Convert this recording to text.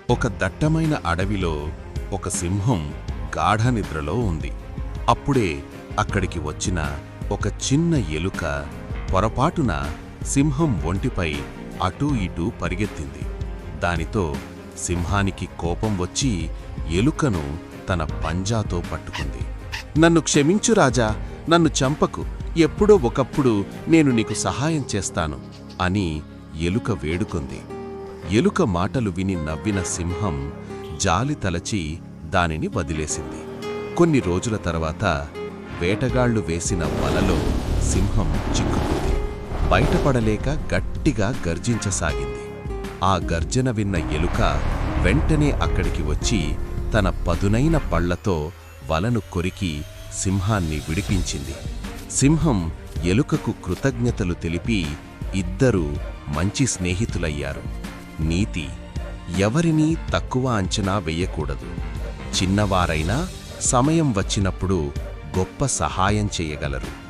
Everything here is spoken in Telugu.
ఒక దట్టమైన అడవిలో ఒక సింహం గాఢనిద్రలో ఉంది. అప్పుడే అక్కడికి వచ్చిన ఒక చిన్న ఎలుక పొరపాటున సింహం ఒంటిపై అటూ ఇటూ పరిగెత్తింది. దానితో సింహానికి కోపం వచ్చి ఎలుకను తన పంజాతో పట్టుకుంది. "నన్ను క్షమించు రాజా, నన్ను చంపకు. ఎప్పుడో ఒకప్పుడు నేను నీకు సహాయం చేస్తాను" అని ఎలుక వేడుకుంది. ఎలుక మాటలు విని నవ్విన సింహం జాలి తలచి దానిని వదిలేసింది. కొన్ని రోజుల తర్వాత వేటగాళ్లు వేసిన వలలో సింహం చిక్కుకుంది. బయటపడలేక గట్టిగా గర్జించసాగింది. ఆ గర్జన విన్న ఎలుక వెంటనే అక్కడికి వచ్చి తన పదునైన పళ్లతో వలను కొరికి సింహాన్ని విడిపించింది. సింహం ఎలుకకు కృతజ్ఞతలు తెలిపి ఇద్దరూ మంచి స్నేహితులయ్యారు. నీతి: ఎవరినీ తక్కువ అంచనా వెయ్యకూడదు. చిన్నవారైనా సమయం వచ్చినప్పుడు గొప్ప సహాయం చేయగలరు.